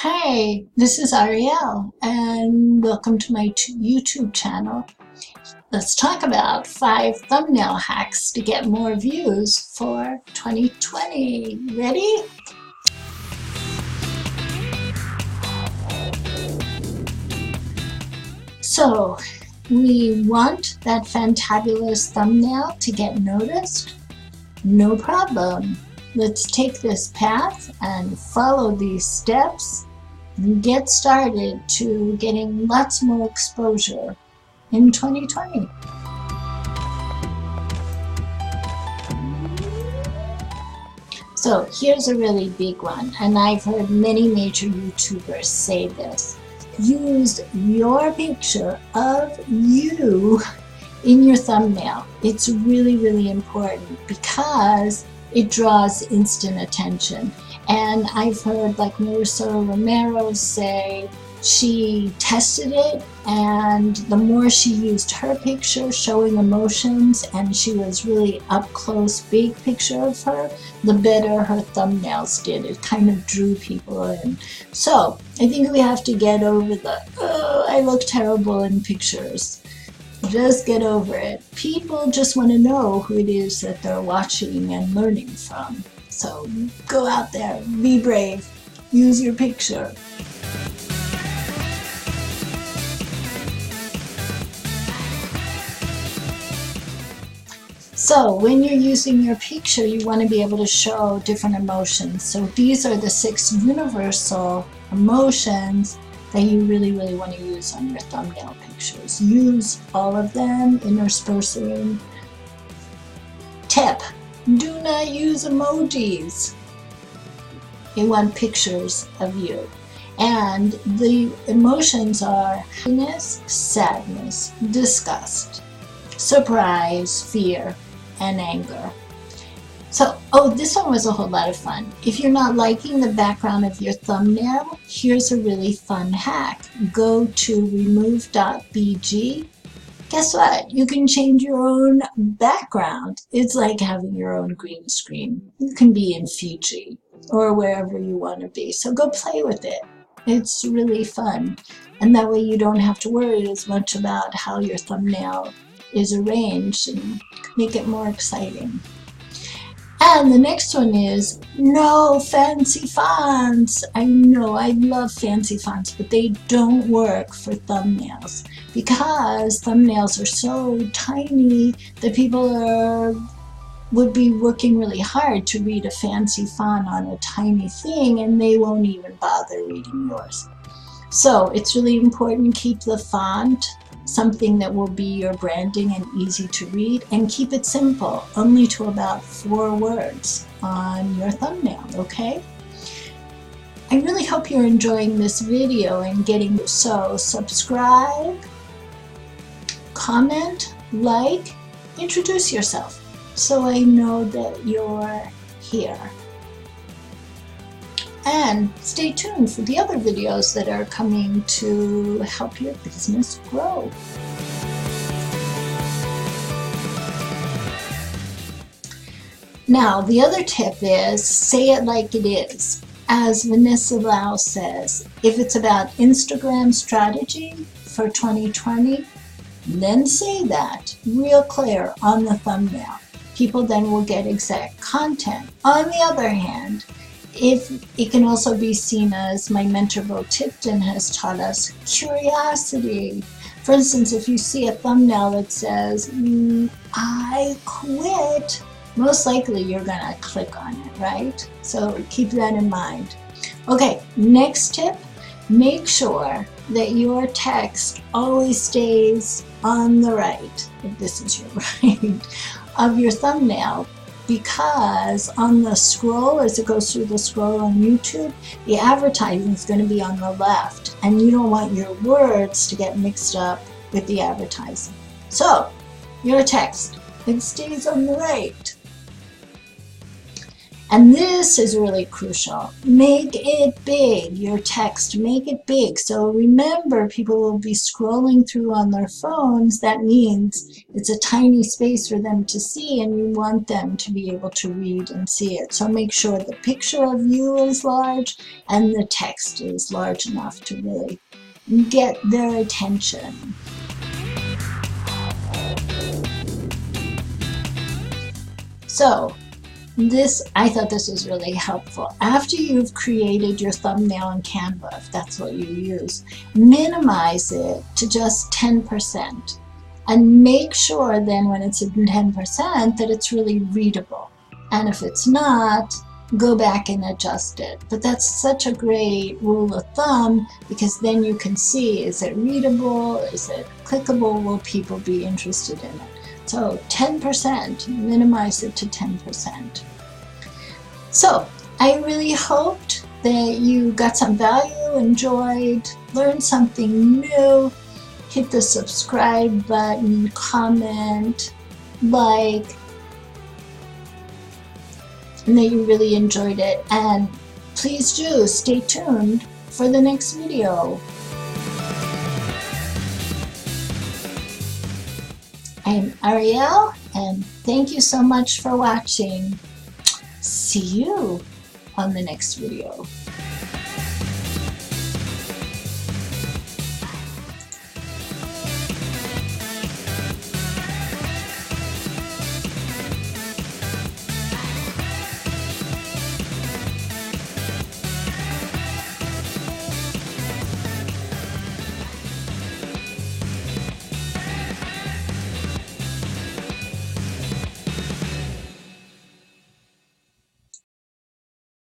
Hi, this is Ariel, and welcome to my YouTube channel. Let's talk about 5 thumbnail hacks to get more views for 2020. Ready? So, we want that fantabulous thumbnail to get noticed? No problem. Let's take this path and follow these steps and get started to getting lots more exposure in 2020. So here's a really big one, and I've heard many major YouTubers say this. Use your picture of you in your thumbnail. It's really, really important because it draws instant attention. And I've heard like Marissa Romero say she tested it, and the more she used her picture showing emotions and she was really up close, big picture of her, the better her thumbnails did. It kind of drew people in. So I think we have to get over the, oh, I look terrible in pictures. Just get over it. People just want to know who it is that they're watching and learning from. So go out there, be brave, use your picture. So when you're using your picture, you want to be able to show different emotions. So these are the 6 universal emotions that you really, really want to use on your thumbnail pictures. Use all of them, interspersing. Tip: do not use emojis. You want pictures of you. And the emotions are happiness, sadness, disgust, surprise, fear, and anger. So, this one was a whole lot of fun. If you're not liking the background of your thumbnail, here's a really fun hack. Go to remove.bg. Guess what? You can change your own background. It's like having your own green screen. You can be in Fiji or wherever you want to be. So go play with it. It's really fun. And that way you don't have to worry as much about how your thumbnail is arranged and make it more exciting. And the next one is no fancy fonts. I know, I love fancy fonts, but they don't work for thumbnails because thumbnails are so tiny that people would be working really hard to read a fancy font on a tiny thing, and they won't even bother reading yours. So it's really important to keep the font something that will be your branding and easy to read, and keep it simple, only to about 4 words on your thumbnail, okay? I really hope you're enjoying this video and getting, so subscribe, comment, like, introduce yourself so I know that you're here. And stay tuned for the other videos that are coming to help your business grow. Now, the other tip is say it like it is. As Vanessa Lau says, if it's about Instagram strategy for 2020, then say that real clear on the thumbnail. People then will get exact content. On the other hand, if it can also be seen as my mentor Bo Tipton has taught us, curiosity. For instance, if you see a thumbnail that says, I quit, most likely you're gonna click on it, right? So keep that in mind. Okay, next tip, make sure that your text always stays on the right, if this is your right, of your thumbnail. Because on the scroll, as it goes through the scroll on YouTube, the advertising is going to be on the left, and you don't want your words to get mixed up with the advertising. So, your text, it stays on the right. And this is really crucial. Make it big, your text, make it big. So remember, people will be scrolling through on their phones. That means it's a tiny space for them to see, and you want them to be able to read and see it. So make sure the picture of you is large and the text is large enough to really get their attention. So I thought this was really helpful. After you've created your thumbnail in Canva, if that's what you use, minimize it to just 10%. And make sure then when it's in 10% that it's really readable. And if it's not, go back and adjust it. But that's such a great rule of thumb, because then you can see, is it readable? Is it clickable? Will people be interested in it? So 10%, minimize it to 10%. So I really hoped that you got some value, enjoyed, learned something new. Hit the subscribe button, comment, like, and that you really enjoyed it. And please do stay tuned for the next video. I'm Ariel, and thank you so much for watching. See you on the next video.